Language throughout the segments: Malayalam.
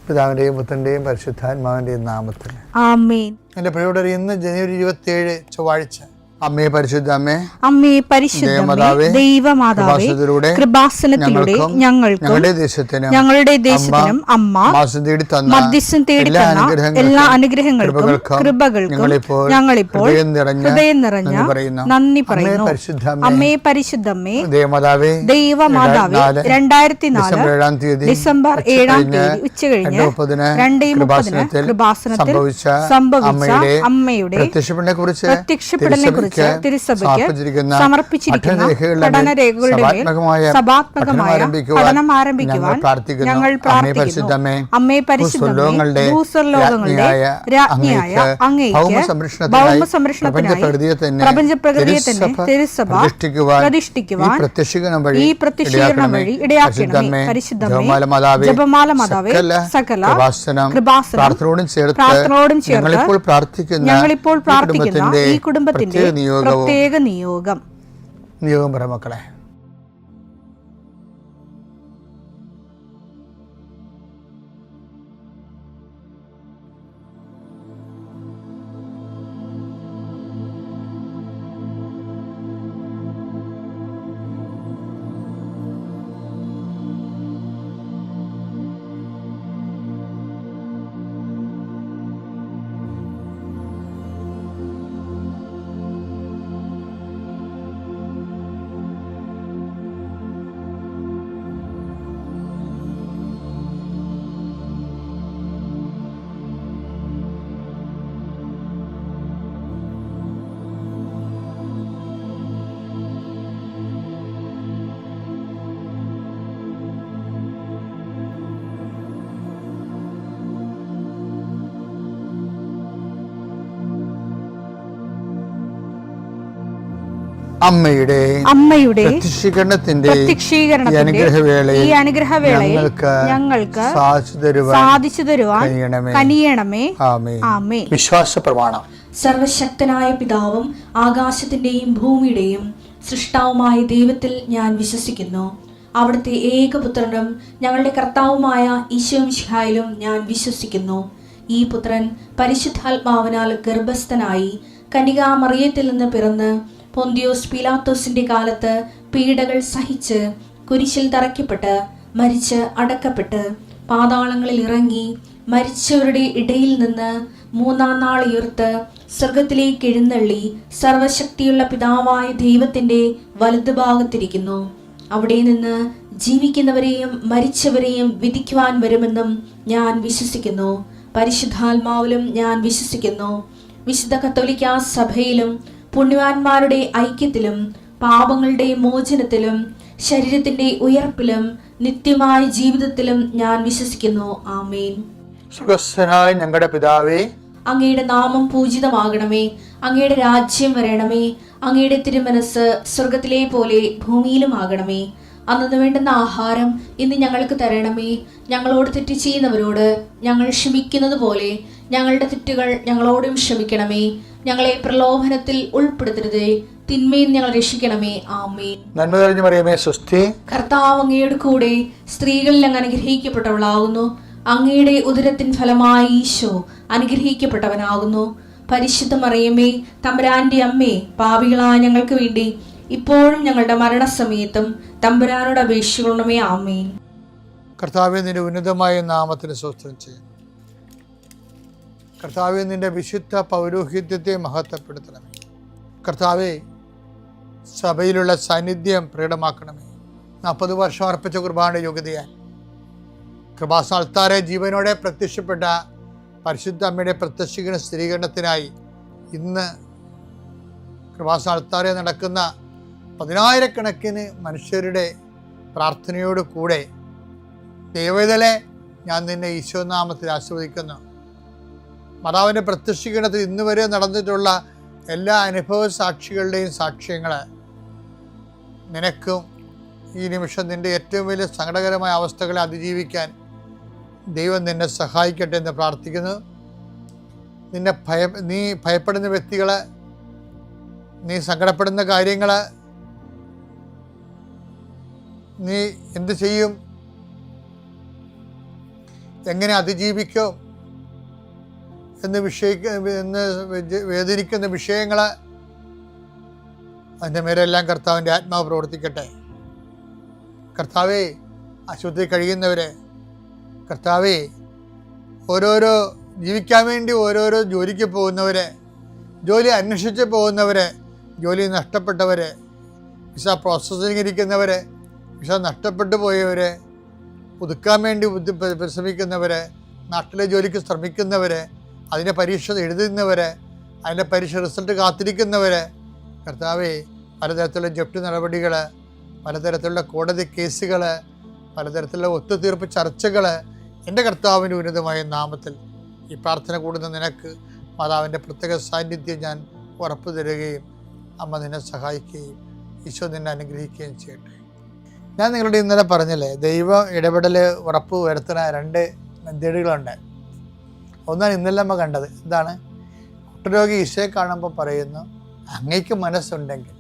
പിതാവിൻ്റെയും പുത്രൻ്റെയും പരിശുദ്ധാത്മാവിൻ്റെയും നാമത്തിൽ ആമേൻ. എൻ്റെ പ്രിയപ്പെട്ടവരെ, ഇന്ന് ജനുവരി 27 ചൊവ്വാഴ്ച. അമ്മേ പരിശുദ്ധ അമ്മേ, അമ്മേ പരിശുദ്ധമേ, ദൈവമാതാവേ, കൃപാസനത്തിലൂടെ ഞങ്ങൾക്കും ഞങ്ങളുടെ ദേശത്തിനും അമ്മ മധ്യസ്ഥം തേടിത്തന്ന എല്ലാ അനുഗ്രഹങ്ങൾക്കും കൃപകൾക്കും ഞങ്ങളിപ്പോൾ ഹൃദയം നിറഞ്ഞ നന്ദി പറയുന്നു. അമ്മേ പരിശുദ്ധമേ, ദൈവമാതാവേ, 2004 ഡിസംബർ 7 ഉച്ചകഴിഞ്ഞ് 2:30 കൃപാസനത്തിൽ സംഭവിച്ച അമ്മയുടെ പ്രത്യക്ഷപ്പെടലിനെ കുറിച്ച് തിരുസഭയ്ക്ക് സമർപ്പിച്ചിരിക്കുന്ന പഠനരേഖകളുടെ മേൽ സഭാത്മകമായ പഠനം ആരംഭിക്കുവാൻ ഞങ്ങൾ പ്രാർത്ഥിക്കുന്നു. അമ്മേ പരിശുദ്ധമേ, ഭൂസ്വർലോകങ്ങളുടെ രാജ്ഞിയായ അങ്ങേയ്ക്ക് ഭൗമസംരക്ഷണത്തിനായി പ്രപഞ്ചപ്രകൃതിയെ തന്നെ തിരുസഭ പ്രതിഷ്ഠിക്കുവാൻ ഈ പ്രത്യക്ഷീകരണം വഴി ഇടയാക്കണമേ. പരിശുദ്ധമേ, ജപമാല മാതാവേ, സകല കൃപാസനം പ്രാർത്ഥനയോടും ചേർത്ത് ഞങ്ങളിപ്പോൾ പ്രാർത്ഥിക്കുന്ന ഈ കുടുംബത്തിന്റെ പ്രത്യേക നിയോഗം പറ മക്കളെ. അമ്മയുടെ പ്രത്യക്ഷീകരണത്തിന്റെ ഈ അനുഗ്രഹവേളയിൽ ഞങ്ങൾക്ക് സാധിച്ചു തരുവാൻ കനിയണമേ. ആമേൻ. വിശ്വാസ പ്രമാണം. സർവശക്തനായ പിതാവും ആകാശത്തിന്റെയും ഭൂമിയുടെയും സൃഷ്ടാവുമായ ദൈവത്തിൽ ഞാൻ വിശ്വസിക്കുന്നു. അവിടുത്തെ ഏകപുത്രനും ഞങ്ങളുടെ കർത്താവുമായ ഈശോമിശിഹായിലും ഞാൻ വിശ്വസിക്കുന്നു. ഈ പുത്രൻ പരിശുദ്ധാത്മാവിനാൽ ഗർഭസ്ഥനായി കന്യകാമറിയത്തിൽ നിന്ന് പിറന്ന് പൊന്തിയോസ് പീലാത്തോസിന്റെ കാലത്ത് പീഡകൾ സഹിച്ച് കുരിശിൽ തറയ്ക്കപ്പെട്ട് മരിച്ച് അടക്കപ്പെട്ട് പാതാളങ്ങളിൽ ഇറങ്ങി മരിച്ചവരുടെ ഇടയിൽ നിന്ന് 3-ാം നാൾ ഉയർത്ത് സ്വർഗത്തിലേക്ക് എഴുന്നള്ളി സർവശക്തിയുള്ള പിതാവായ ദൈവത്തിന്റെ വലതുഭാഗത്തിരിക്കുന്നു. അവിടെ നിന്ന് ജീവിക്കുന്നവരെയും മരിച്ചവരെയും വിധിക്കുവാൻ വരുമെന്നും ഞാൻ വിശ്വസിക്കുന്നു. പരിശുദ്ധാത്മാവിലും ഞാൻ വിശ്വസിക്കുന്നു. വിശുദ്ധ കത്തോലിക്കാ സഭയിലും പുണ്യവാന്മാരുടെ ഐക്യത്തിലും പാപങ്ങളുടെ മോചനത്തിലും ശരീരത്തിന്റെ ഉയർപ്പിലും നിത്യമായ ജീവിതത്തിലും ഞാൻ വിശ്വസിക്കുന്നു. ആമേൻ. സ്വർഗ്ഗസ്ഥനായ ഞങ്ങളുടെ പിതാവേ, അങ്ങയുടെ നാമം പൂജിതമാകണമേ. അങ്ങയുടെ രാജ്യം വരണമേ. അങ്ങയുടെ തിരുമനസ് സ്വർഗത്തിലെ പോലെ ഭൂമിയിലും ആകണമേ. അന്നു വേണ്ടുന്ന ആഹാരം ഇന്ന് ഞങ്ങൾക്ക് തരണമേ. ഞങ്ങളോട് തെറ്റ് ചെയ്യുന്നവരോട് ഞങ്ങൾ ക്ഷമിക്കുന്നത് പോലെ ഞങ്ങളുടെ തെറ്റുകൾ ഞങ്ങളോടും ക്ഷമിക്കണമേ. ഞങ്ങളെ പ്രലോഭനത്തിൽ ഉൾപ്പെടുത്തരുതേ, തിന്മയിൽ ഞങ്ങൾ രക്ഷിക്കണമേ. ആമേൻ. നന്മ നിറഞ്ഞ മറിയമേ, സ്വസ്തി. കർത്താവ് അങ്ങയുടെ കൂടെ സ്ത്രീകളിൽ അങ്ങ് അനുഗ്രഹിക്കപ്പെട്ടവളാകുന്നു. അങ്ങയുടെ ഉദരത്തിൻ ഫലമായി ഈശോ അനുഗ്രഹിക്കപ്പെട്ടവനാകുന്നു. പരിശുദ്ധ മറിയമേ, തമ്പുരാന്റെ അമ്മേ, പാപികളായ ഞങ്ങൾക്ക് വേണ്ടി ഇപ്പോഴും ഞങ്ങളുടെ മരണസമയത്തും തമ്പുരാനോട് അപേക്ഷിക്കണമേ. ആമേൻ. കർത്താവേ, നിന്റെ ഉന്നതമായ നാമത്തിന് സ്തോത്രം ചെയ്യുന്നു. കർത്താവേ, നിന്റെ വിശുദ്ധ പൗരോഹിത്യത്തെ മഹത്വപ്പെടുത്തണമേ. കർത്താവേ, സഭയിലുള്ള സാന്നിധ്യം പ്രകടമാക്കണമേ. 40 വർഷം അർപ്പിച്ച കുർബാനയുടെ യോഗ്യതയാൽ കൃപാസ്ഥാനത്താരെ ജീവനോടെ പ്രത്യക്ഷപ്പെട്ട പരിശുദ്ധ അമ്മയുടെ പ്രത്യക്ഷീകരണ സ്ഥിരീകരണത്തിനായി ഇന്ന് കൃപാസ്ഥാനത്താരെ നടക്കുന്ന 10,000-കണക്കിന് മനുഷ്യരുടെ പ്രാർത്ഥനയോട് കൂടെ ദൈവവേദലെ ഞാൻ നിന്നെ ഈശോനാമത്തിൽ ആശീർവദിക്കുന്നു. മാതാവിൻ്റെ പ്രത്യക്ഷീകരണത്തിൽ ഇന്ന് വരെ നടന്നിട്ടുള്ള എല്ലാ അനുഭവ സാക്ഷികളുടെയും സാക്ഷ്യങ്ങൾ നിനക്കും ഈ നിമിഷം നിൻ്റെ ഏറ്റവും വലിയ സങ്കടകരമായ അവസ്ഥകളെ അതിജീവിക്കാൻ ദൈവം നിന്നെ സഹായിക്കട്ടെ എന്ന് പ്രാർത്ഥിക്കുന്നു. നീ ഭയപ്പെടുന്ന വ്യക്തികൾ, നീ സങ്കടപ്പെടുന്ന കാര്യങ്ങൾ, നീ എന്ത് ചെയ്യും എങ്ങനെ അതിജീവിക്കും എന്ന് വേദനിക്കുന്ന വിഷയങ്ങൾ, അതിൻ്റെ മേലെല്ലാം കർത്താവിൻ്റെ ആത്മാവ് പ്രവർത്തിക്കട്ടെ. കർത്താവേ, ആശുപത്രി കഴിയുന്നവരെ, കർത്താവേ, ഓരോരോ ജീവിക്കാൻ വേണ്ടി ഓരോരോ ജോലിക്ക് പോകുന്നവരെ, ജോലി അന്വേഷിച്ച് പോകുന്നവരെ, ജോലി നഷ്ടപ്പെട്ടവരെ, വിസ പ്രോസസ്സിംഗ് ഇരിക്കുന്നവരെ, വിസ നഷ്ടപ്പെട്ടു പോയവരെ, പുതുക്കാൻ വേണ്ടി പരിശ്രമിക്കുന്നവരെ, നാട്ടിലെ ജോലിക്ക് ശ്രമിക്കുന്നവരെ, അതിൻ്റെ പരീക്ഷ എഴുതുന്നവരെ, അതിൻ്റെ പരീക്ഷ റിസൾട്ട് കാത്തിരിക്കുന്നവരെ, കർത്താവേ, പലതരത്തിലുള്ള ജപ്തി നടപടികൾ, പലതരത്തിലുള്ള കോടതി കേസുകൾ, പലതരത്തിലുള്ള ഒത്തുതീർപ്പ് ചർച്ചകൾ, എൻ്റെ കർത്താവിൻ്റെ ഉന്നതമായ നാമത്തിൽ ഈ പ്രാർത്ഥന കൂടുന്ന നിനക്ക് മാതാവിൻ്റെ പ്രത്യേക സാന്നിധ്യം ഞാൻ ഉറപ്പു തരികയും അമ്മ നിന്നെ സഹായിക്കുകയും ഈശോ നിന്നെ അനുഗ്രഹിക്കുകയും ചെയ്യട്ടെ. ഞാൻ നിങ്ങളുടെ ഇന്നലെ പറഞ്ഞില്ലേ, ദൈവ ഇടപെടൽ ഉറപ്പ് വരുത്തുന്ന 2 മെത്തേഡുകളുണ്ട്. ഒന്നാണ് ഇന്നലെ നമ്മൾ കണ്ടത്. എന്താണ്? കുഷ്ഠരോഗി ഈശോയെ കാണുമ്പോൾ പറയുന്നു, അങ്ങയ്ക്ക് മനസ്സുണ്ടെങ്കിൽ,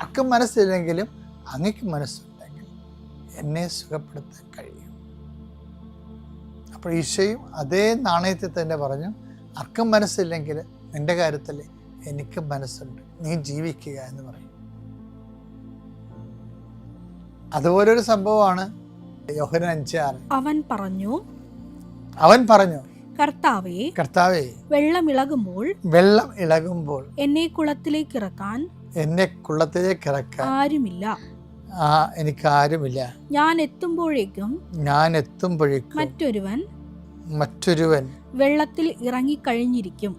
ആർക്കും മനസ്സില്ലെങ്കിലും അങ്ങയ്ക്ക് മനസ്സുണ്ടെങ്കിൽ എന്നെ സുഖപ്പെടുത്താൻ കഴിയും. അപ്പോൾ ഈശോയും അതേ നാണയത്തിൽ തന്നെ പറഞ്ഞു, ആർക്കും മനസ്സില്ലെങ്കിൽ നിൻ്റെ കാര്യത്തിൽ എനിക്ക് മനസ്സുണ്ട്, നീ ജീവിക്കുക എന്ന് പറയും. അതുപോലൊരു സംഭവമാണ് യോഹന്നാൻ 5:6. അവൻ പറഞ്ഞു കർത്താവേ, വെള്ളം ഇളകുമ്പോൾ എന്നെ കുളത്തിലേക്ക് ഇറക്കാൻ ആരുമില്ല, എനിക്ക് ആരുമില്ല. ഞാൻ എത്തുമ്പോഴേക്കും മറ്റൊരുവൻ വെള്ളത്തിൽ ഇറങ്ങിക്കഴിഞ്ഞിരിക്കും.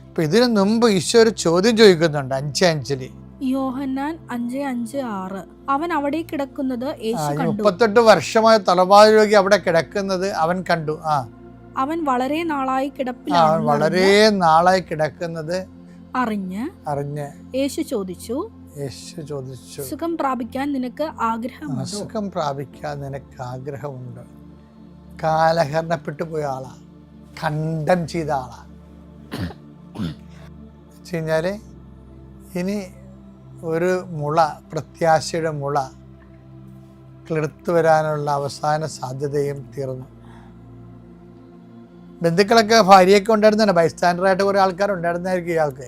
അപ്പൊ ഇതിനു മുമ്പ് ഈശോ ഒരു ചോദ്യം ചോദിക്കുന്നുണ്ട് 5:5. യോഹന്നാൻ 5:5-6. അവൻ അവിടെ കിടക്കുന്നത് യേശു കണ്ടു. 38 വർഷമായ തലവാദ രോഗി അവിടെ കിടക്കുന്നത് അവൻ കണ്ടു. അവൻ വളരെ നാളായി കിടക്കുന്നത് അറിഞ്ഞ് യേശു ചോദിച്ചു, സുഖം പ്രാപിക്കാൻ നിനക്ക് ആഗ്രഹമുണ്ട്? കാലഹരണപ്പെട്ടു പോയ ആളാ, ഖണ്ഡം ചെയ്ത ആളാ. വെച്ചുകഴിഞ്ഞാല് ഇനി ഒരു മുള, പ്രത്യാശയുടെ മുള കിളിർത്തു വരാനുള്ള അവസാന സാധ്യതയും തീർന്നു. ബന്ധുക്കളൊക്കെ ഭാര്യയൊക്കെ ഉണ്ടായിരുന്നതാണ്, ബൈസ്റ്റാൻഡറായിട്ട് കുറേ ആൾക്കാരുണ്ടായിരുന്നായിരിക്കും ഇയാൾക്ക്.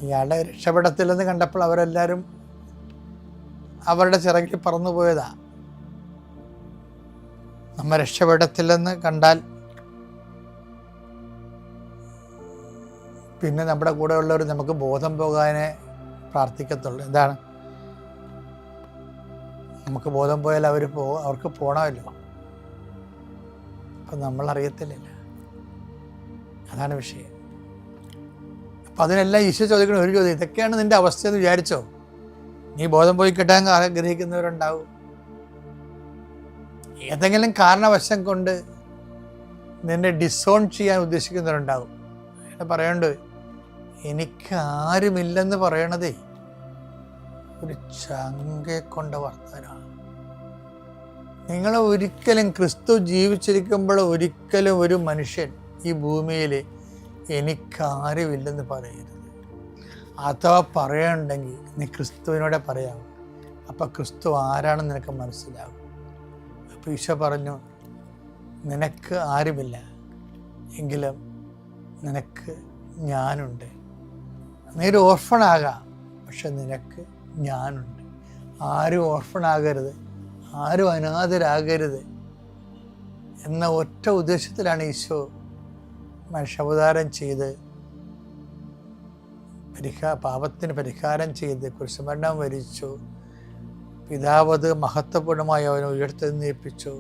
ഇയാളുടെ രക്ഷപ്പെടത്തില്ലെന്ന് കണ്ടപ്പോൾ അവരെല്ലാവരും അവരുടെ ചിറകിൽ പറന്നു പോയതാ. നമ്മ രക്ഷപ്പെടത്തില്ലെന്ന് കണ്ടാൽ പിന്നെ നമ്മുടെ കൂടെ ഉള്ളവർ നമുക്ക് ബോധം പോകാനേ പ്രാർത്ഥിക്കത്തുള്ളൂ. എന്താണ്? നമുക്ക് ബോധം പോയാൽ അവർക്ക് പോകണമല്ലോ. അപ്പം നമ്മളറിയത്തില്ലല്ലോ. അതാണ് വിഷയം. അപ്പം അതിനെല്ലാം ഈശോ ചോദിക്കുന്ന ഒരു ചോദ്യം, ഇതൊക്കെയാണ് നിൻ്റെ അവസ്ഥയെന്ന് വിചാരിച്ചോ? നീ ബോധം പോയി കിട്ടാൻ ആഗ്രഹിക്കുന്നവരുണ്ടാവും. ഏതെങ്കിലും കാരണവശം കൊണ്ട് നിന്നെ ഡിസോൺ ചെയ്യാൻ ഉദ്ദേശിക്കുന്നവരുണ്ടാവും. പറയണ്ട്, എനിക്ക് ആരുമില്ലെന്ന് പറയണതേ ഒരു ചങ്കെ കൊണ്ട വർത്തനാണ്. നിങ്ങൾ ഒരിക്കലും ക്രിസ്തു ജീവിച്ചിരിക്കുമ്പോൾ ഒരിക്കലും ഒരു മനുഷ്യൻ ഈ ഭൂമിയിൽ എനിക്കാരുമില്ലെന്ന് പറയരുത്. അഥവാ പറയുന്നുണ്ടെങ്കിൽ നീ ക്രിസ്തുവിനോടെ പറയാം. അപ്പം ക്രിസ്തു ആരാണെന്ന് നിനക്ക് മനസ്സിലാകും. അപ്പോൾ ഈശോ പറഞ്ഞു, നിനക്ക് ആരുമില്ല എങ്കിലും നിനക്ക് ഞാനുണ്ട്. നീ ഒരു ഓർഫണാകാം, പക്ഷെ നിനക്ക് ഞാനുണ്ട്. ആരും ഓർഫണാകരുത്, ആരും അനാഥരാകരുത് എന്ന ഒറ്റ ഉദ്ദേശത്തിലാണ് ഈശോ മനുഷ്യാവതാരം ചെയ്ത് പാപത്തിന് പരിഹാരം ചെയ്ത് കുരിശുമരണം വരിച്ചു. പിതാവത് മഹത്വപൂർണമായി അവനെ ഉയർത്തെഴുന്നേൽപ്പിച്ചു.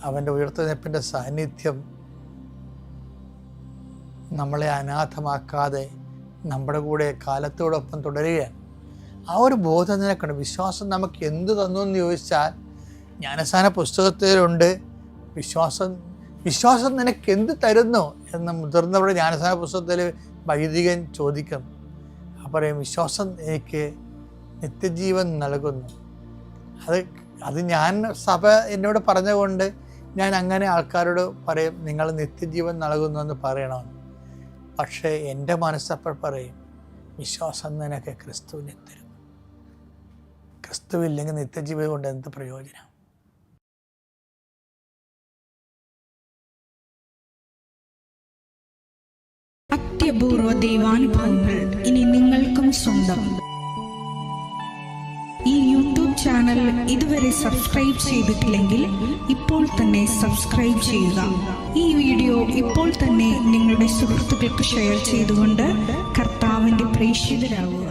അവൻ്റെ ഉയർത്തെഴുന്നേൽപ്പിൻ്റെ സാന്നിധ്യം നമ്മളെ അനാഥമാക്കാതെ നമ്മുടെ കൂടെ കാലത്തോടൊപ്പം തുടരുകയാണ്. ആ ഒരു ബോധം നിനക്കുണ്ട്. വിശ്വാസം നമുക്ക് എന്ത് തന്നു എന്ന് ചോദിച്ചാൽ ജ്ഞാനസ്നാന പുസ്തകത്തിലുണ്ട്. വിശ്വാസം നിനക്ക് എന്ത് തരുന്നു എന്ന് മുതിർന്നവരുടെ ജ്ഞാനസ്നാന പുസ്തകത്തിൽ വൈദികൻ ചോദിക്കും. പറയും, വിശ്വാസം എനിക്ക് നിത്യജീവൻ നൽകുന്നു. അത് ഞാൻ സഭ എന്നോട് പറഞ്ഞുകൊണ്ട് ഞാൻ അങ്ങനെ ആൾക്കാരോട് പറയും, നിങ്ങൾ നിത്യജീവൻ നൽകുന്നു എന്ന് പറയണമെന്ന്. പക്ഷേ എൻ്റെ മനസ്സപ്പോൾ പറയും, വിശ്വാസം നിനക്ക് ക്രിസ്തുവിനെ തരും. ക്രിസ്തുവില്ലെങ്കിൽ നിത്യജീവൻ കൊണ്ട് എന്ത് പ്രയോജനം? അത്യപൂർവ ദൈവാനുഭവങ്ങൾ ഇനി നിങ്ങൾക്കും സ്വന്തം. ഈ യൂട്യൂബ് ചാനൽ ഇതുവരെ സബ്സ്ക്രൈബ് ചെയ്തിട്ടില്ലെങ്കിൽ ഇപ്പോൾ തന്നെ സബ്സ്ക്രൈബ് ചെയ്യുക. ഈ വീഡിയോ ഇപ്പോൾ തന്നെ നിങ്ങളുടെ സുഹൃത്തുക്കൾക്ക് ഷെയർ ചെയ്തുകൊണ്ട് കർത്താവിന്റെ പ്രേക്ഷിതരാകുക.